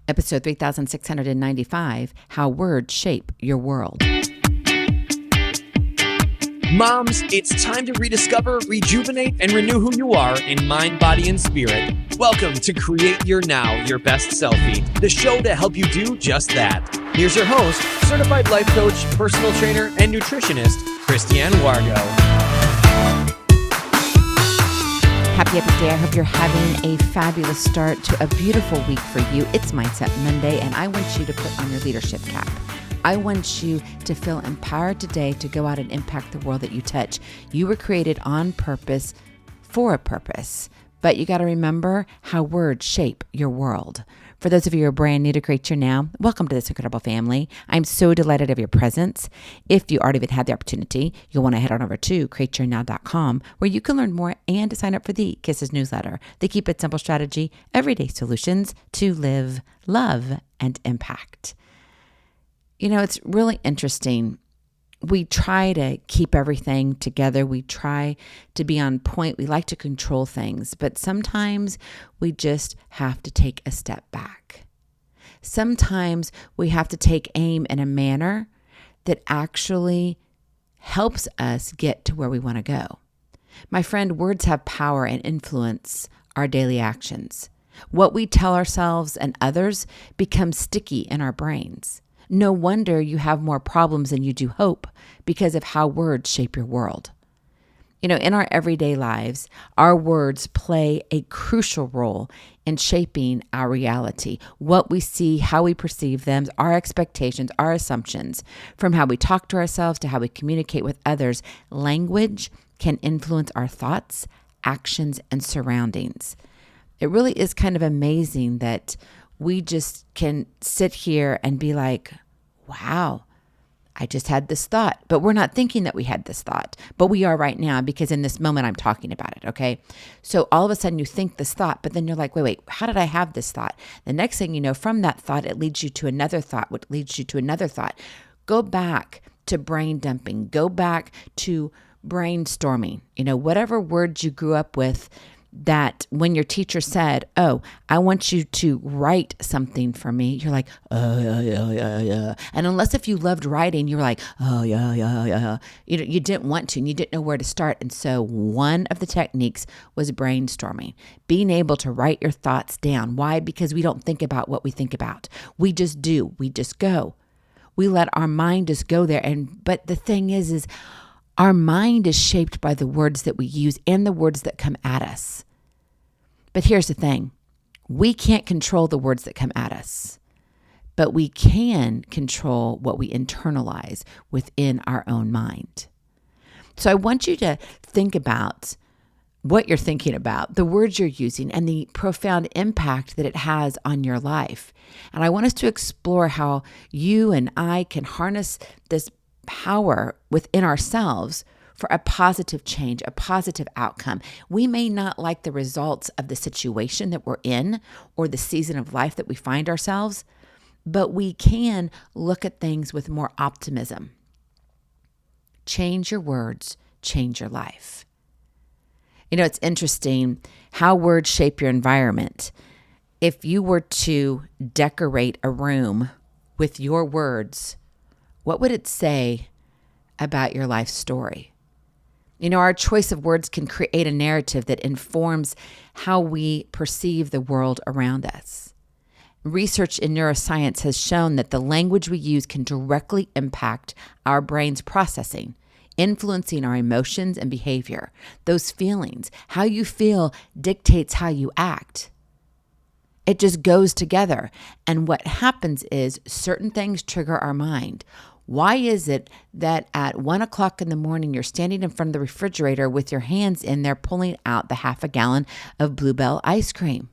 Episode 3695, How Words Shape Your World. Moms, it's time to rediscover, rejuvenate, and renew who you are in mind, body, and spirit. Welcome to Create Your Now, Your Best Selfie, the show to help you do just that. Here's your host, certified life coach, personal trainer, and nutritionist, Christiane Wargo. Happy day. I hope you're having a fabulous start to a beautiful week for you. It's Mindset Monday, and I want you to put on your leadership cap. I want you to feel empowered today to go out and impact the world that you touch. You were created on purpose for a purpose, but you got to remember how words shape your world. For those of you who are brand new to Create Your Now, welcome to this incredible family. I'm so delighted of your presence. If you already had the opportunity, you'll want to head on over to createyournow.com where you can learn more and to sign up for the Kisses newsletter, the Keep It Simple strategy, everyday solutions to live, love, and impact. You know, it's really interesting. We try to keep everything together. We try to be on point. We like to control things, but sometimes we just have to take a step back. Sometimes we have to take aim in a manner that actually helps us get to where we want to go. My friend, words have power and influence our daily actions. What we tell ourselves and others becomes sticky in our brains. No wonder you have more problems than you do hope because of how words shape your world. You know, in our everyday lives, our words play a crucial role in shaping our reality, what we see, how we perceive them, our expectations, our assumptions. From how we talk to ourselves to how we communicate with others, language can influence our thoughts, actions, and surroundings. It really is kind of amazing that we just can sit here and be like, wow, I just had this thought, but we're not thinking that we had this thought, but we are right now because in this moment I'm talking about it, okay? So all of a sudden you think this thought, but then you're like, wait, how did I have this thought? The next thing you know, from that thought, it leads you to another thought, which leads you to another thought. Go back to brain dumping, go back to brainstorming, you know, whatever words you grew up with, that when your teacher said, oh, I want you to write something for me, you're like, yeah. And unless if you loved writing, you're like, yeah. You didn't want to, and you didn't know where to start. And so one of the techniques was brainstorming, being able to write your thoughts down. Why? Because we don't think about what we think about. We just do. We just go. We let our mind just go there. But the thing is our mind is shaped by the words that we use and the words that come at us. But here's the thing. We can't control the words that come at us, but we can control what we internalize within our own mind. So I want you to think about what you're thinking about, the words you're using, and the profound impact that it has on your life. And I want us to explore how you and I can harness this power within ourselves for a positive change, a positive outcome. We may not like the results of the situation that we're in or the season of life that we find ourselves, but we can look at things with more optimism. Change your words, change your life. You know, it's interesting how words shape your environment. If you were to decorate a room with your words, what would it say about your life story? You know, our choice of words can create a narrative that informs how we perceive the world around us. Research in neuroscience has shown that the language we use can directly impact our brain's processing, influencing our emotions and behavior. Those feelings, how you feel dictates how you act. It just goes together. And what happens is certain things trigger our mind. Why is it that at 1 o'clock in the morning, you're standing in front of the refrigerator with your hands in there, pulling out the half a gallon of Bluebell ice cream,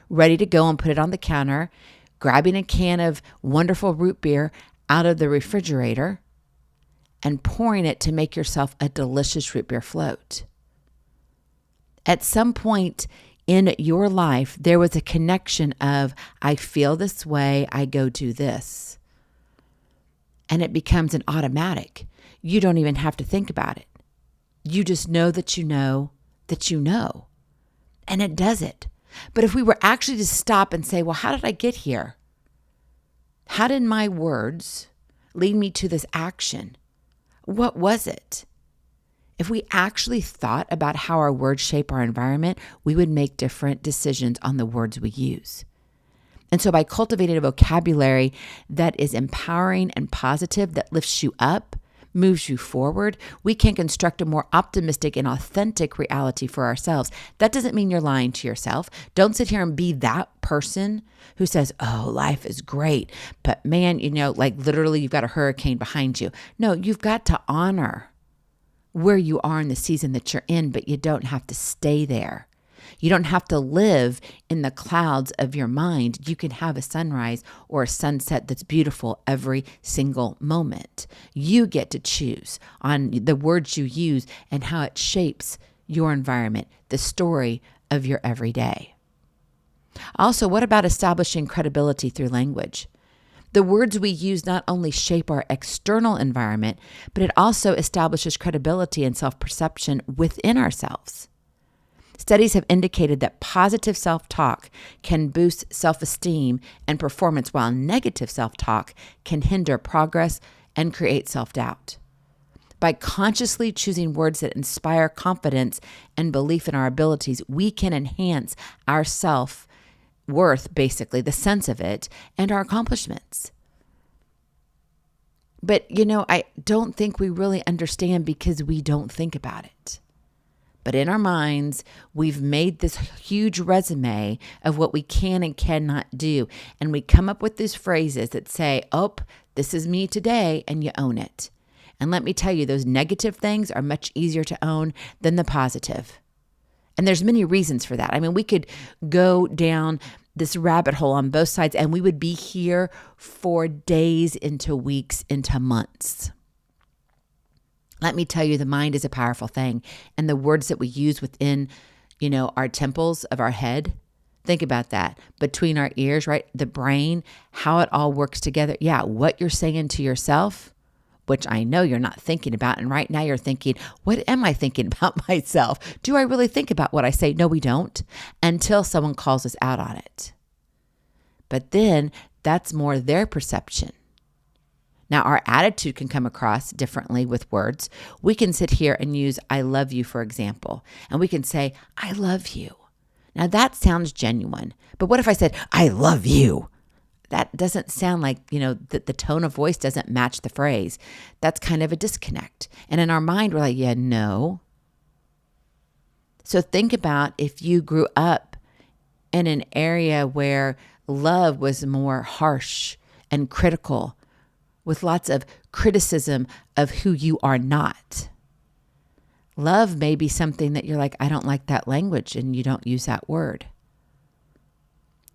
ready to go and put it on the counter, grabbing a can of wonderful root beer out of the refrigerator and pouring it to make yourself a delicious root beer float? At some point in your life, there was a connection of, I feel this way, I go do this. And it becomes an automatic. You don't even have to think about it. You just know that you know that you know. And it does it. But if we were actually to stop and say, well, how did I get here? How did my words lead me to this action? What was it? If we actually thought about how our words shape our environment, we would make different decisions on the words we use. And so by cultivating a vocabulary that is empowering and positive, that lifts you up, moves you forward, we can construct a more optimistic and authentic reality for ourselves. That doesn't mean you're lying to yourself. Don't sit here and be that person who says, oh, life is great, but man, like literally you've got a hurricane behind you. No, you've got to honor where you are in the season that you're in, but you don't have to stay there. You don't have to live in the clouds of your mind. You can have a sunrise or a sunset that's beautiful every single moment. You get to choose on the words you use and how it shapes your environment, the story of your everyday. Also, what about establishing credibility through language? The words we use not only shape our external environment, but it also establishes credibility and self-perception within ourselves. Studies have indicated that positive self-talk can boost self-esteem and performance, while negative self-talk can hinder progress and create self-doubt. By consciously choosing words that inspire confidence and belief in our abilities, we can enhance our self-worth, basically, the sense of it, and our accomplishments. But, I don't think we really understand because we don't think about it. But in our minds, we've made this huge resume of what we can and cannot do. And we come up with these phrases that say, oh, this is me today, and you own it. And let me tell you, those negative things are much easier to own than the positive. And there's many reasons for that. I mean, we could go down this rabbit hole on both sides, and we would be here for days into weeks into months. Let me tell you, the mind is a powerful thing. And the words that we use within, our temples of our head, think about that. Between our ears, right? The brain, how it all works together. Yeah, what you're saying to yourself, which I know you're not thinking about. And right now you're thinking, what am I thinking about myself? Do I really think about what I say? No, we don't, until someone calls us out on it. But then that's more their perception. Now, our attitude can come across differently with words. We can sit here and use I love you, for example, and we can say, I love you. Now, that sounds genuine. But what if I said, I love you? That doesn't sound like, the tone of voice doesn't match the phrase. That's kind of a disconnect. And in our mind, we're like, yeah, no. So think about if you grew up in an area where love was more harsh and critical, with lots of criticism of who you are not. Love may be something that you're like, I don't like that language, and you don't use that word.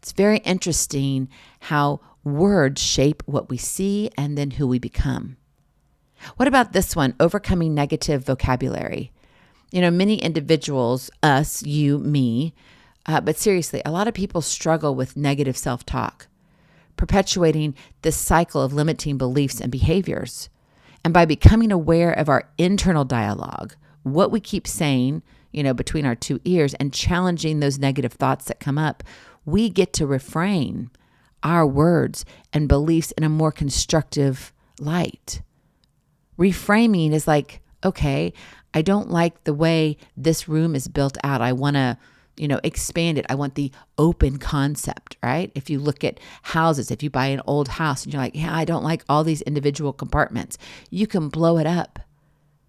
It's very interesting how words shape what we see and then who we become. What about this one? Overcoming negative vocabulary. Many individuals, us, you, me, but seriously, a lot of people struggle with negative self-talk, perpetuating this cycle of limiting beliefs and behaviors. And by becoming aware of our internal dialogue, what we keep saying, between our two ears, and challenging those negative thoughts that come up, we get to reframe our words and beliefs in a more constructive light. Reframing is like, okay, I don't like the way this room is built out. I want to expand it. I want the open concept, right? If you look at houses, if you buy an old house and you're like, yeah, I don't like all these individual compartments, you can blow it up.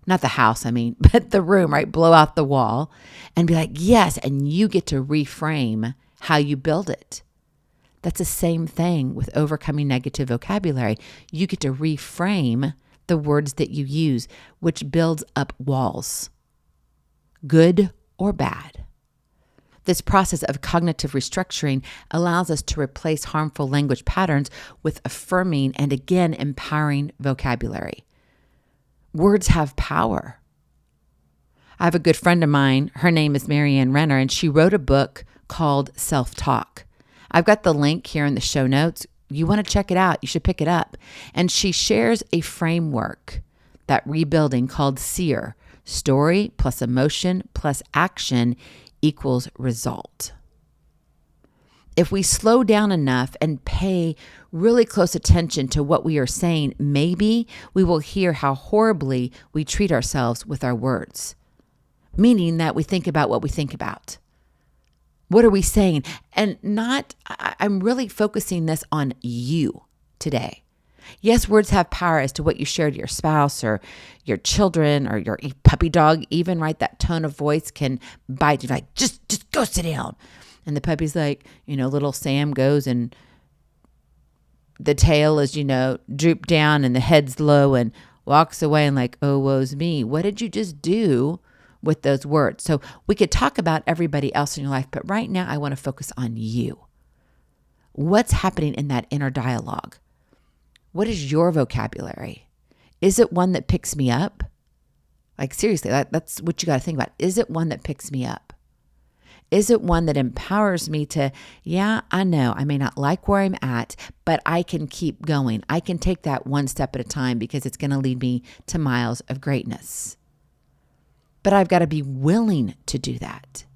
Not the house, but the room, right? Blow out the wall and be like, yes. And you get to reframe how you build it. That's the same thing with overcoming negative vocabulary. You get to reframe the words that you use, which builds up walls, good or bad. This process of cognitive restructuring allows us to replace harmful language patterns with affirming and, again, empowering vocabulary. Words have power. I have a good friend of mine. Her name is Marianne Renner, and she wrote a book called Self-Talk. I've got the link here in the show notes. You want to check it out. You should pick it up. And she shares a framework, that rebuilding, called SEER, story plus emotion plus action equals result. If we slow down enough and pay really close attention to what we are saying, maybe we will hear how horribly we treat ourselves with our words, meaning that we think about what we think about. What are we saying? And I'm really focusing this on you today. Yes, words have power as to what you share to your spouse or your children or your puppy dog, even, right? That tone of voice can bite you, like, just go sit down. And the puppy's like, little Sam goes and the tail is, drooped down and the head's low and walks away and like, oh, woe's me. What did you just do with those words? So we could talk about everybody else in your life, but right now I want to focus on you. What's happening in that inner dialogue? What is your vocabulary? Is it one that picks me up? Like, seriously, that's what you got to think about. Is it one that picks me up? Is it one that empowers me to, yeah, I know I may not like where I'm at, but I can keep going. I can take that one step at a time because it's going to lead me to miles of greatness. But I've got to be willing to do that.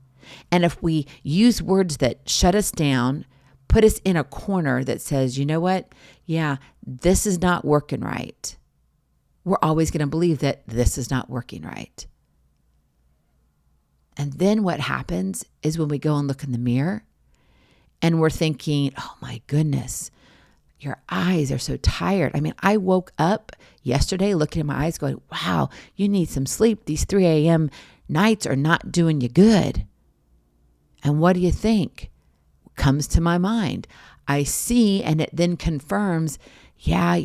And if we use words that shut us down, put us in a corner that says, you know what? Yeah, this is not working right. We're always going to believe that this is not working right. And then what happens is when we go and look in the mirror and we're thinking, oh my goodness, your eyes are so tired. I mean, I woke up yesterday looking at my eyes going, wow, you need some sleep. These 3 a.m. nights are not doing you good. And what do you think? Comes to my mind. I see, and it then confirms, yeah,